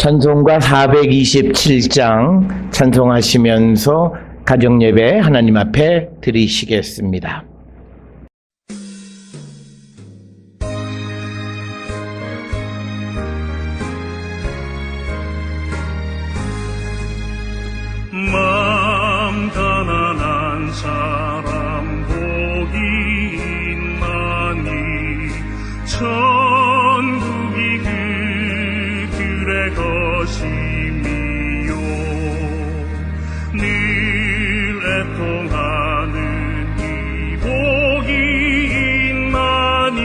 찬송가 427장 찬송하시면서 가정예배 하나님 앞에 드리시겠습니다. 마음 가난한 사람 복이 있나니 천국이 그들의 것이미요. 늘 애통하는 이 복이 있나니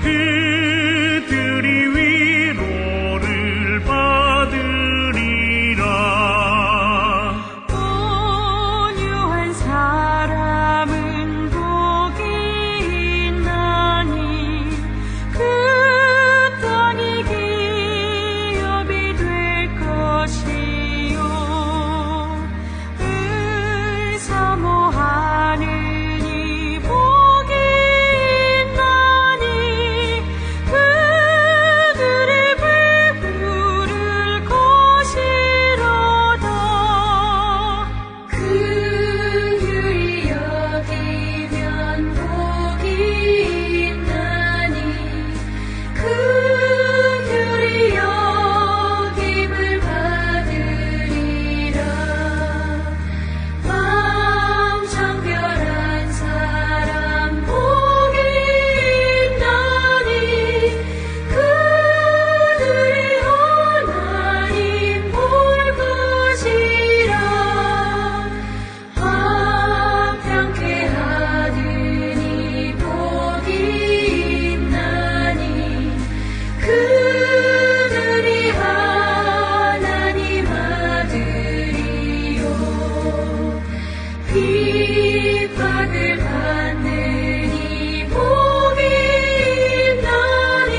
그들이 위로를 받으리라. 온유한 사람은 복이 있나니 그 땅이 기업이 될 것이요. 의사모하는 이 복이 있나니 그들의 배부를 것이로다. 긍휼히 여기면 복이 있나니 긍휼히 여김을 받으리라. 마음 청결한 사람 복이 있나니 그들이 하나님 볼 것이라. 화평케 하느니 복이 있나니 그들이 하나님 아들이요. 핍박을 받느니 복이 있나니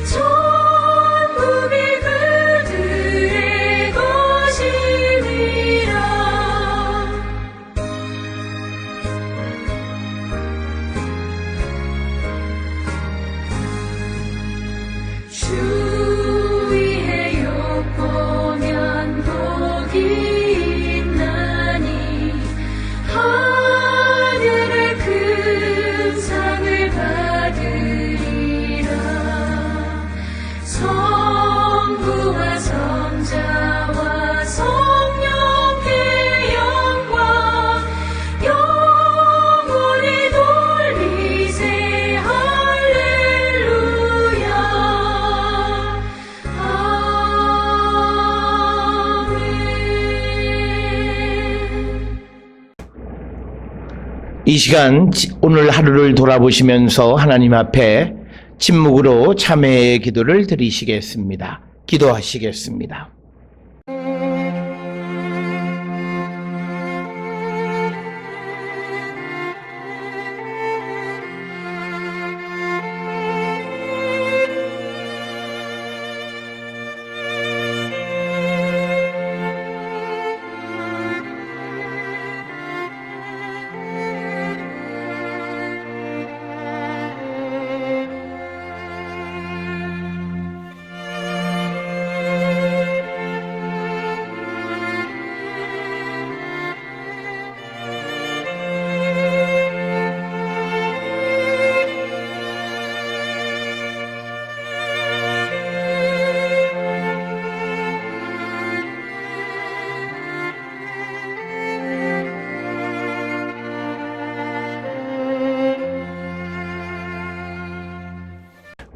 천국이 그들의 것이니라. 주 위에 엿보면 복이 있나니 하늘의 큰 상을 받으리라. 성부와 성자와 성령의 영광 영원히 돌리세. 할렐루야. 아멘. 이 시간 오늘 하루를 돌아보시면서 하나님 앞에 침묵으로 참회의 기도를 드리시겠습니다. 기도하시겠습니다.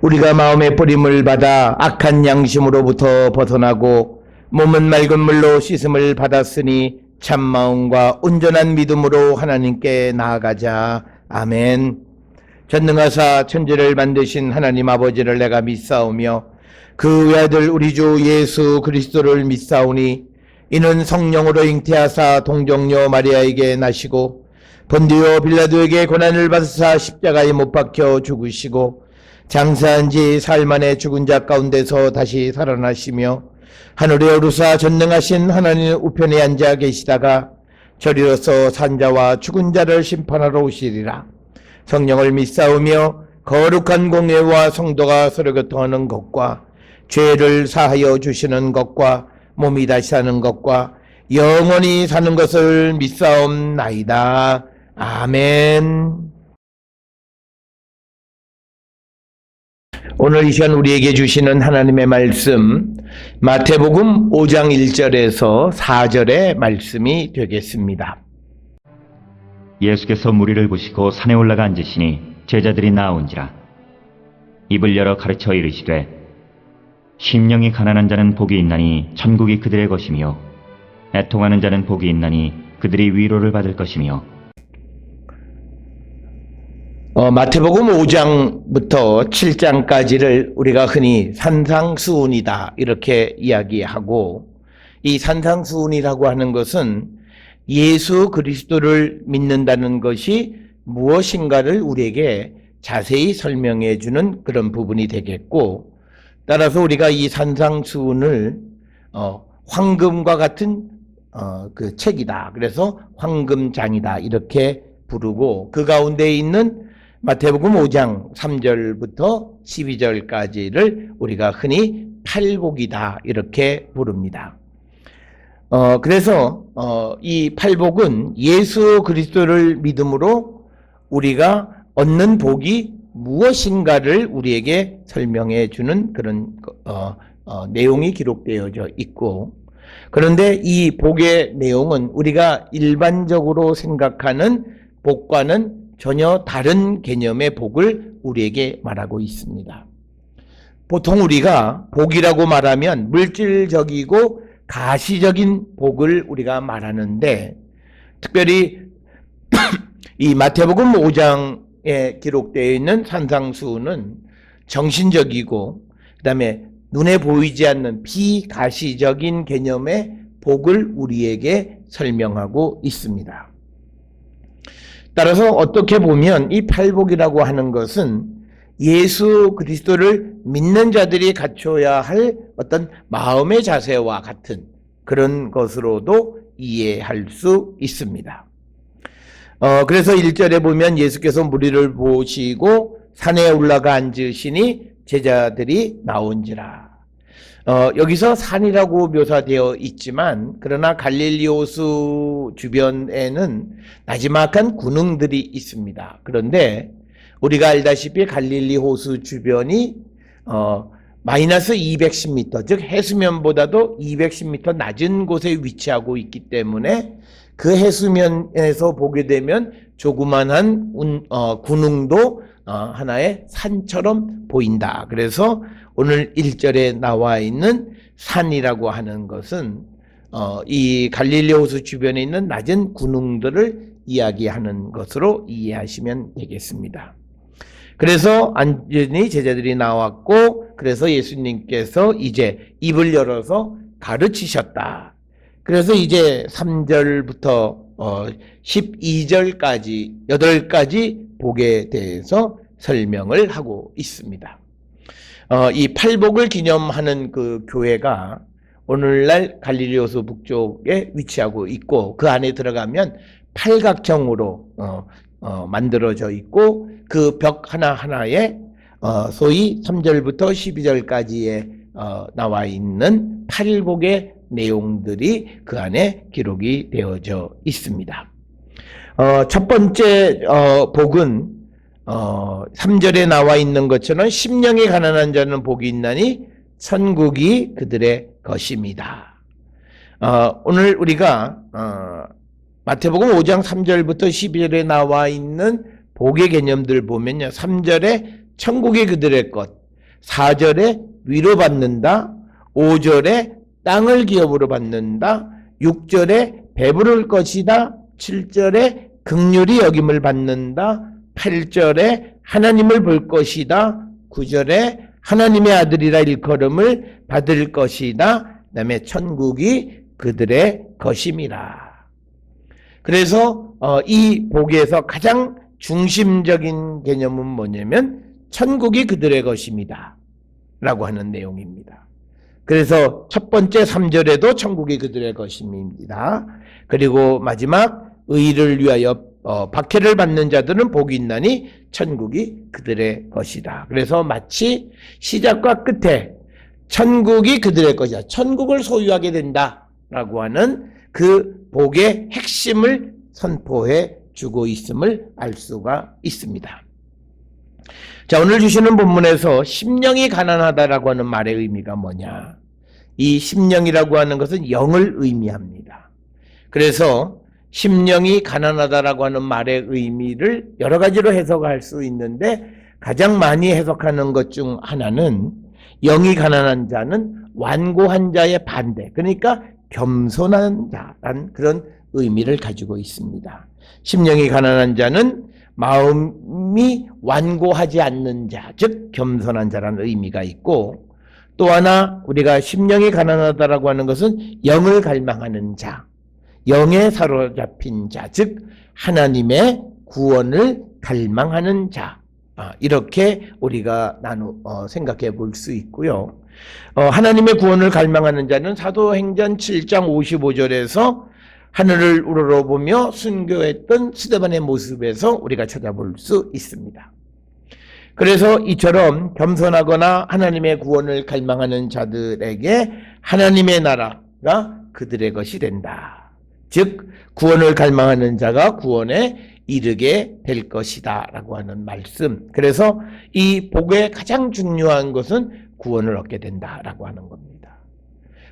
우리가 마음의 뿌림을 받아 악한 양심으로부터 벗어나고 몸은 맑은 물로 씻음을 받았으니 참마음과 온전한 믿음으로 하나님께 나아가자. 아멘. 전능하사 천지를 만드신 하나님 아버지를 내가 믿사오며 그 외아들 우리 주 예수 그리스도를 믿사오니 이는 성령으로 잉태하사 동정녀 마리아에게 나시고 본디오 빌라도에게 고난을 받으사 십자가에 못 박혀 죽으시고 장사한 지 사흘 만에 죽은 자 가운데서 다시 살아나시며 하늘에 오르사 전능하신 하나님 우편에 앉아 계시다가 저리로서 산자와 죽은 자를 심판하러 오시리라. 성령을 믿사오며 거룩한 공예와 성도가 서로 교통하는 것과 죄를 사하여 주시는 것과 몸이 다시 사는 것과 영원히 사는 것을 믿사옵나이다. 아멘. 오늘 이 시간 우리에게 주시는 하나님의 말씀, 마태복음 5장 1절에서 4절의 말씀이 되겠습니다. 예수께서 무리를 보시고 산에 올라가 앉으시니 제자들이 나온지라. 입을 열어 가르쳐 이르시되 심령이 가난한 자는 복이 있나니 천국이 그들의 것이며 애통하는 자는 복이 있나니 그들이 위로를 받을 것이며. 마태복음 5장부터 7장까지를 우리가 흔히 산상수훈이다 이렇게 이야기하고, 이 산상수훈이라고 하는 것은 예수 그리스도를 믿는다는 것이 무엇인가를 우리에게 자세히 설명해 주는 그런 부분이 되겠고, 따라서 우리가 이 산상수훈을 황금과 같은 그 책이다, 그래서 황금장이다 이렇게 부르고, 그 가운데 있는 마태복음 5장 3절부터 12절까지를 우리가 흔히 팔복이다 이렇게 부릅니다. 그래서 이 팔복은 예수 그리스도를 믿음으로 우리가 얻는 복이 무엇인가를 우리에게 설명해 주는 그런 내용이 기록되어져 있고, 그런데 이 복의 내용은 우리가 일반적으로 생각하는 복과는 전혀 다른 개념의 복을 우리에게 말하고 있습니다. 보통 우리가 복이라고 말하면 물질적이고 가시적인 복을 우리가 말하는데, 특별히 이 마태복음 5장에 기록되어 있는 산상수훈은 정신적이고 그다음에 눈에 보이지 않는 비가시적인 개념의 복을 우리에게 설명하고 있습니다. 따라서 어떻게 보면 이 팔복이라고 하는 것은 예수 그리스도를 믿는 자들이 갖춰야 할 어떤 마음의 자세와 같은 그런 것으로도 이해할 수 있습니다. 그래서 1절에 보면 예수께서 무리를 보시고 산에 올라가 앉으시니 제자들이 나온지라. 여기서 산이라고 묘사되어 있지만, 그러나 갈릴리 호수 주변에는 나지막한 군흥들이 있습니다. 그런데 우리가 알다시피 갈릴리 호수 주변이 마이너스 210m, 즉 해수면보다도 210m 낮은 곳에 위치하고 있기 때문에 그 해수면에서 보게 되면 조그만한 군흥도 하나의 산처럼 보인다. 그래서 오늘 1절에 나와 있는 산이라고 하는 것은 이 갈릴리 호수 주변에 있는 낮은 군흥들을 이야기하는 것으로 이해하시면 되겠습니다. 그래서 안전히 제자들이 나왔고, 그래서 예수님께서 이제 입을 열어서 가르치셨다. 그래서 이제 3절부터 12절까지 8가지 복에 대해서 설명을 하고 있습니다. 이 팔복을 기념하는 그 교회가 오늘날 갈릴리 호수 북쪽에 위치하고 있고, 그 안에 들어가면 팔각형으로 만들어져 있고, 그 벽 하나하나에 소위 3절부터 12절까지에 나와 있는 팔복의 내용들이 그 안에 기록이 되어져 있습니다. 첫 번째 복은 3절에 나와 있는 것처럼 심령이 가난한 자는 복이 있나니 천국이 그들의 것입니다. 오늘 우리가 마태복음 5장 3절부터 12절에 나와 있는 복의 개념들 보면요, 3절에 천국이 그들의 것, 4절에 위로받는다, 5절에 땅을 기업으로 받는다, 6절에 배부를 것이다, 7절에 긍휼히 여김을 받는다, 8절에 하나님을 볼 것이다, 9절에 하나님의 아들이라 일컬음을 받을 것이다, 그 다음에 천국이 그들의 것임이라. 그래서 이 복에서 가장 중심적인 개념은 뭐냐면 천국이 그들의 것입니다 라고 하는 내용입니다. 그래서 첫 번째 3절에도 천국이 그들의 것입니다. 그리고 마지막 의를 위하여 박해를 받는 자들은 복이 있나니 천국이 그들의 것이다. 그래서 마치 시작과 끝에 천국이 그들의 것이야. 천국을 소유하게 된다라고 하는 그 복의 핵심을 선포해 주고 있음을 알 수가 있습니다. 자, 오늘 주시는 본문에서 심령이 가난하다라고 하는 말의 의미가 뭐냐? 이 심령이라고 하는 것은 영을 의미합니다. 그래서 심령이 가난하다라고 하는 말의 의미를 여러 가지로 해석할 수 있는데 가장 많이 해석하는 것 중 하나는 영이 가난한 자는 완고한 자의 반대, 그러니까 겸손한 자란 그런 의미를 가지고 있습니다. 심령이 가난한 자는 마음이 완고하지 않는 자, 즉 겸손한 자라는 의미가 있고, 또 하나 우리가 심령이 가난하다라고 하는 것은 영을 갈망하는 자, 영에 사로잡힌 자, 즉 하나님의 구원을 갈망하는 자, 이렇게 우리가 생각해 볼 수 있고요. 하나님의 구원을 갈망하는 자는 사도행전 7장 55절에서 하늘을 우러러보며 순교했던 스데반의 모습에서 우리가 찾아볼 수 있습니다. 그래서 이처럼 겸손하거나 하나님의 구원을 갈망하는 자들에게 하나님의 나라가 그들의 것이 된다. 즉 구원을 갈망하는 자가 구원에 이르게 될 것이다 라고 하는 말씀. 그래서 이 복의 가장 중요한 것은 구원을 얻게 된다라고 하는 겁니다.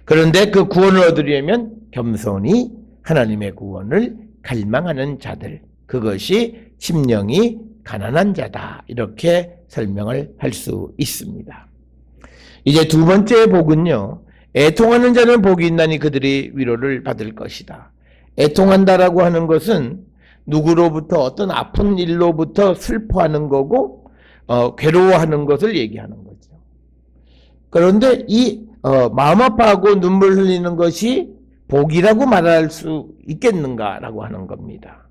그런데 그 구원을 얻으려면 겸손히 하나님의 구원을 갈망하는 자들, 그것이 심령이 가난한 자다, 이렇게 설명을 할 수 있습니다. 이제 두 번째 복은요, 애통하는 자는 복이 있나니 그들이 위로를 받을 것이다. 애통한다라고 하는 것은 누구로부터 어떤 아픈 일로부터 슬퍼하는 거고 괴로워하는 것을 얘기하는 거죠. 그런데 이 마음 아파하고 눈물 흘리는 것이 복이라고 말할 수 있겠는가라고 하는 겁니다.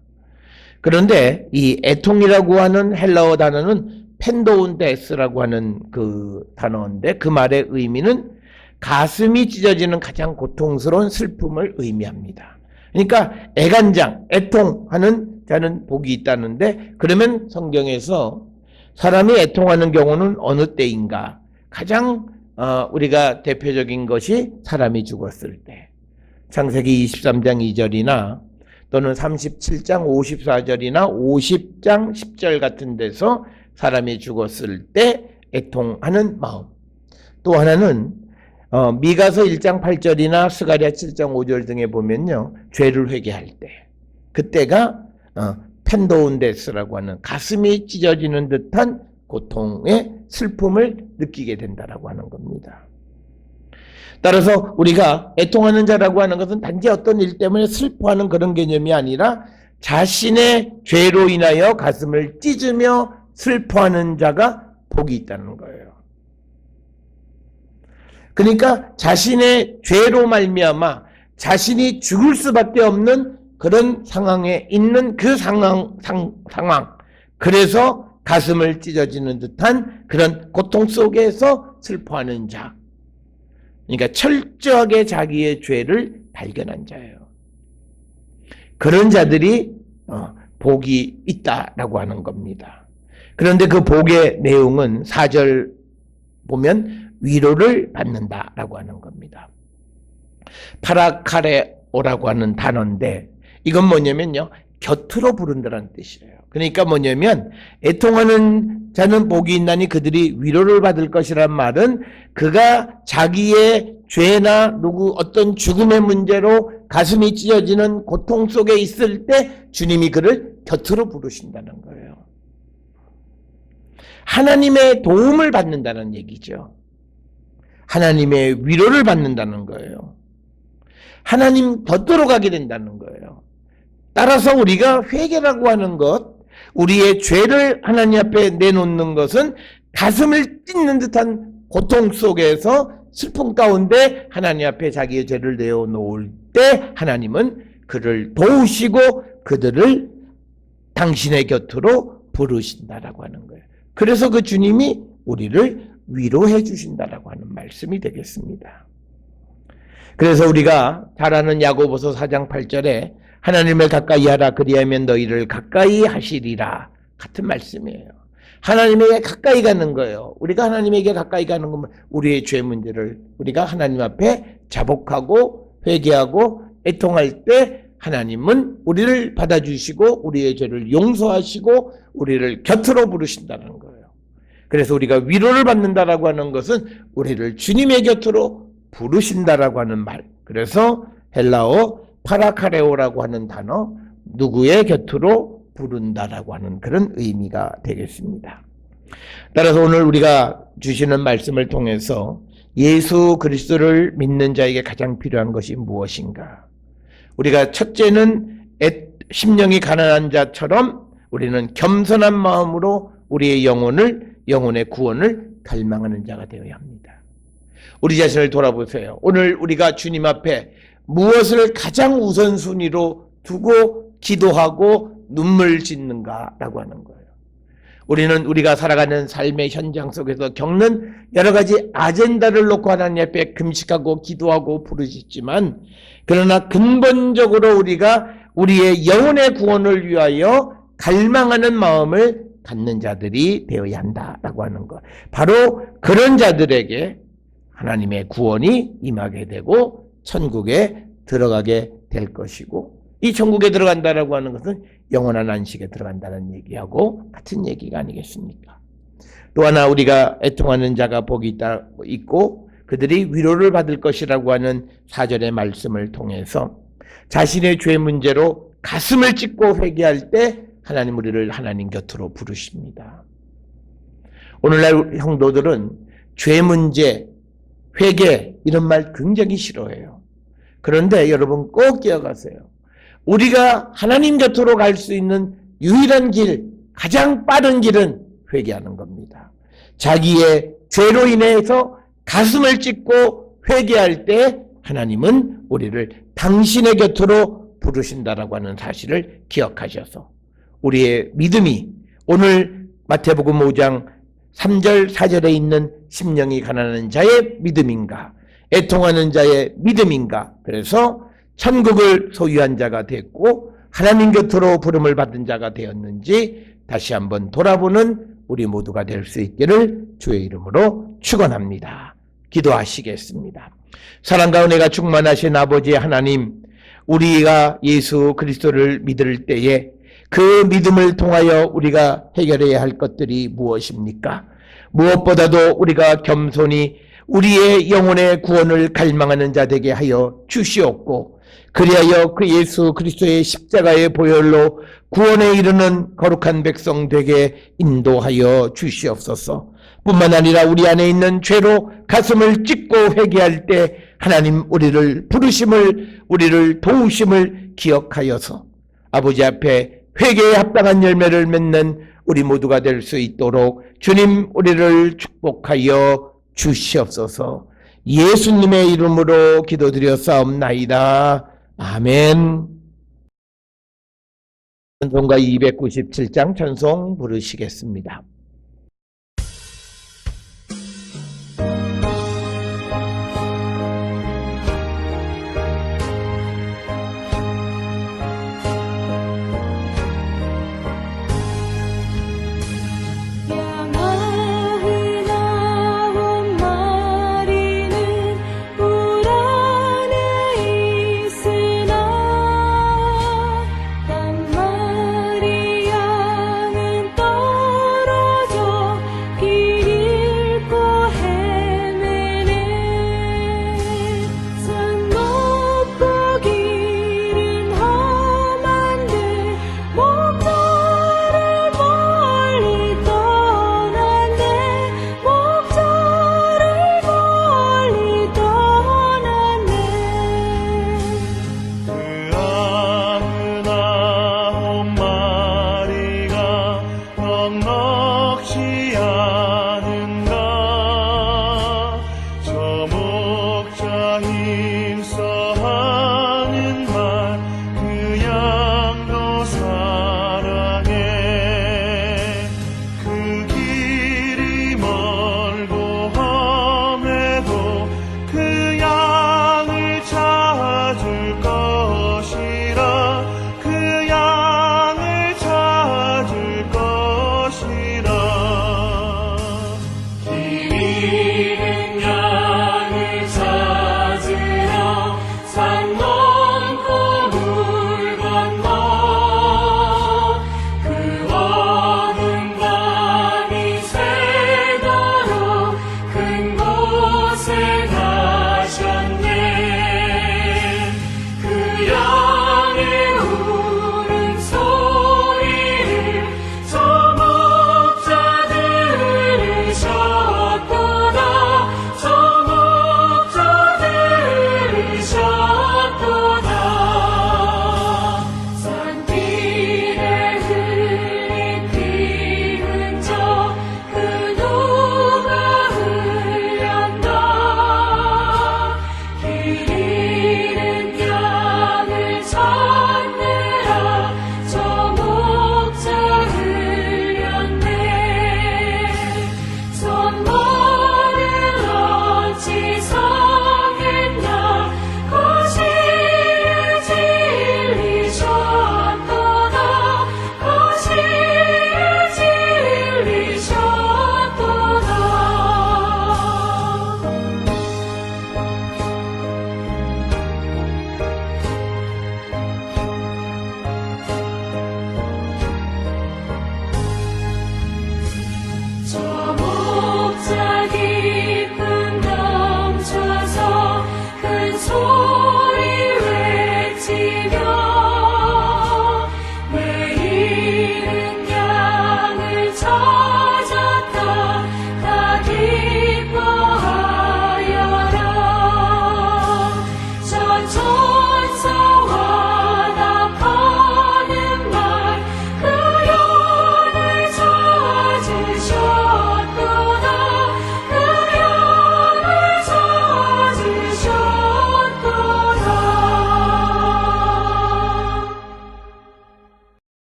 그런데 이 애통이라고 하는 헬라어 단어는 펜도운데스라고 하는 그 단어인데 그 말의 의미는 가슴이 찢어지는 가장 고통스러운 슬픔을 의미합니다. 그러니까 애간장, 애통하는 자는 복이 있다는데, 그러면 성경에서 사람이 애통하는 경우는 어느 때인가? 가장 우리가 대표적인 것이 사람이 죽었을 때, 창세기 23장 2절이나 또는 37장 54절이나 50장 10절 같은 데서 사람이 죽었을 때 애통하는 마음. 또 하나는 미가서 1장 8절이나 스가랴 7장 5절 등에 보면요, 죄를 회개할 때, 그때가 펜도운데스라고 하는 가슴이 찢어지는 듯한 고통의 슬픔을 느끼게 된다라고 하는 겁니다. 따라서 우리가 애통하는 자라고 하는 것은 단지 어떤 일 때문에 슬퍼하는 그런 개념이 아니라 자신의 죄로 인하여 가슴을 찢으며 슬퍼하는 자가 복이 있다는 거예요. 그러니까 자신의 죄로 말미암아 자신이 죽을 수밖에 없는 그런 상황에 있는 그 상황, 그래서 가슴을 찢어지는 듯한 그런 고통 속에서 슬퍼하는 자, 그러니까 철저하게 자기의 죄를 발견한 자예요. 그런 자들이 복이 있다라고 하는 겁니다. 그런데 그 복의 내용은 4절 보면 위로를 받는다라고 하는 겁니다. 파라카레오라고 하는 단어인데 이건 뭐냐면요, 곁으로 부른다는 뜻이에요. 그러니까 뭐냐면 애통하는 자는 복이 있나니 그들이 위로를 받을 것이란 말은 그가 자기의 죄나 어떤 죽음의 문제로 가슴이 찢어지는 고통 속에 있을 때 주님이 그를 곁으로 부르신다는 거예요. 하나님의 도움을 받는다는 얘기죠. 하나님의 위로를 받는다는 거예요. 하나님 곁으로 가게 된다는 거예요. 따라서 우리가 회개라고 하는 것, 우리의 죄를 하나님 앞에 내놓는 것은 가슴을 찢는 듯한 고통 속에서 슬픔 가운데 하나님 앞에 자기의 죄를 내어놓을 때 하나님은 그를 도우시고 그들을 당신의 곁으로 부르신다라고 하는 거예요. 그래서 그 주님이 우리를 위로해 주신다라고 하는 말씀이 되겠습니다. 그래서 우리가 잘 아는 야고보서 4장 8절에 하나님을 가까이 하라 그리하면 너희를 가까이 하시리라 같은 말씀이에요. 하나님에게 가까이 가는 거예요. 우리가 하나님에게 가까이 가는 건 우리의 죄 문제를 우리가 하나님 앞에 자복하고 회개하고 애통할 때 하나님은 우리를 받아주시고 우리의 죄를 용서하시고 우리를 곁으로 부르신다는 거예요. 그래서 우리가 위로를 받는다라고 하는 것은 우리를 주님의 곁으로 부르신다라고 하는 말. 그래서 헬라어 파라카레오라고 하는 단어, 누구의 곁으로 부른다라고 하는 그런 의미가 되겠습니다. 따라서 오늘 우리가 주시는 말씀을 통해서 예수 그리스도를 믿는 자에게 가장 필요한 것이 무엇인가? 우리가 첫째는 심령이 가난한 자처럼 우리는 겸손한 마음으로 우리의 영혼의 구원을 갈망하는 자가 되어야 합니다. 우리 자신을 돌아보세요. 오늘 우리가 주님 앞에 무엇을 가장 우선순위로 두고 기도하고 눈물 짓는가라고 하는 거예요. 우리는 우리가 살아가는 삶의 현장 속에서 겪는 여러 가지 아젠다를 놓고 하나님 앞에 금식하고 기도하고 부르짖지만, 그러나 근본적으로 우리가 우리의 영혼의 구원을 위하여 갈망하는 마음을 갖는 자들이 되어야 한다라고 하는 것. 바로 그런 자들에게 하나님의 구원이 임하게 되고 천국에 들어가게 될 것이고, 이 천국에 들어간다라고 하는 것은 영원한 안식에 들어간다는 얘기하고 같은 얘기가 아니겠습니까? 또 하나 우리가 애통하는 자가 복이 있고 그들이 위로를 받을 것이라고 하는 4절의 말씀을 통해서 자신의 죄 문제로 가슴을 찢고 회개할 때 하나님 우리를 하나님 곁으로 부르십니다. 오늘날 성도들은 죄 문제, 회개 이런 말 굉장히 싫어해요. 그런데 여러분 꼭 기억하세요. 우리가 하나님 곁으로 갈 수 있는 유일한 길, 가장 빠른 길은 회개하는 겁니다. 자기의 죄로 인해서 가슴을 찢고 회개할 때 하나님은 우리를 당신의 곁으로 부르신다라고 하는 사실을 기억하셔서 우리의 믿음이 오늘 마태복음 5장 3절 4절에 있는 심령이 가난한 자의 믿음인가, 애통하는 자의 믿음인가, 그래서 천국을 소유한 자가 됐고 하나님 곁으로 부름을 받은 자가 되었는지 다시 한번 돌아보는 우리 모두가 될 수 있기를 주의 이름으로 축원합니다. 기도하시겠습니다. 사랑과 은혜가 충만하신 아버지 하나님, 우리가 예수 그리스도를 믿을 때에 그 믿음을 통하여 우리가 해결해야 할 것들이 무엇입니까? 무엇보다도 우리가 겸손히 우리의 영혼의 구원을 갈망하는 자 되게 하여 주시옵고, 그리하여 그 예수 그리스도의 십자가의 보혈로 구원에 이르는 거룩한 백성 되게 인도하여 주시옵소서. 뿐만 아니라 우리 안에 있는 죄로 가슴을 찢고 회개할 때 하나님 우리를 부르심을, 우리를 도우심을 기억하여서 아버지 앞에 회개에 합당한 열매를 맺는 우리 모두가 될 수 있도록 주님 우리를 축복하여 주시옵소서. 예수님의 이름으로 기도드렸사옵나이다. 아멘. 찬송가 297장 찬송 부르시겠습니다. 떨어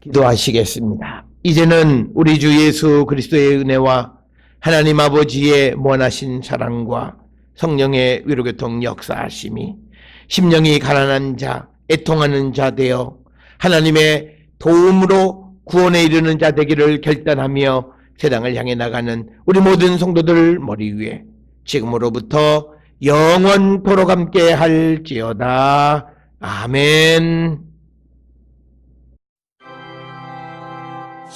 기도하시겠습니다. 이제는 우리 주 예수 그리스도의 은혜와 하나님 아버지의 무한하신 사랑과 성령의 위로교통 역사하심이 심령이 가난한 자, 애통하는 자 되어 하나님의 도움으로 구원에 이르는 자 되기를 결단하며 세상을 향해 나가는 우리 모든 성도들 머리 위에 지금으로부터 영원토록 함께 할지어다. 아멘.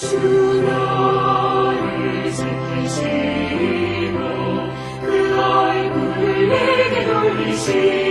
주 너를 지키시고 그 얼굴을 내게 돌리시고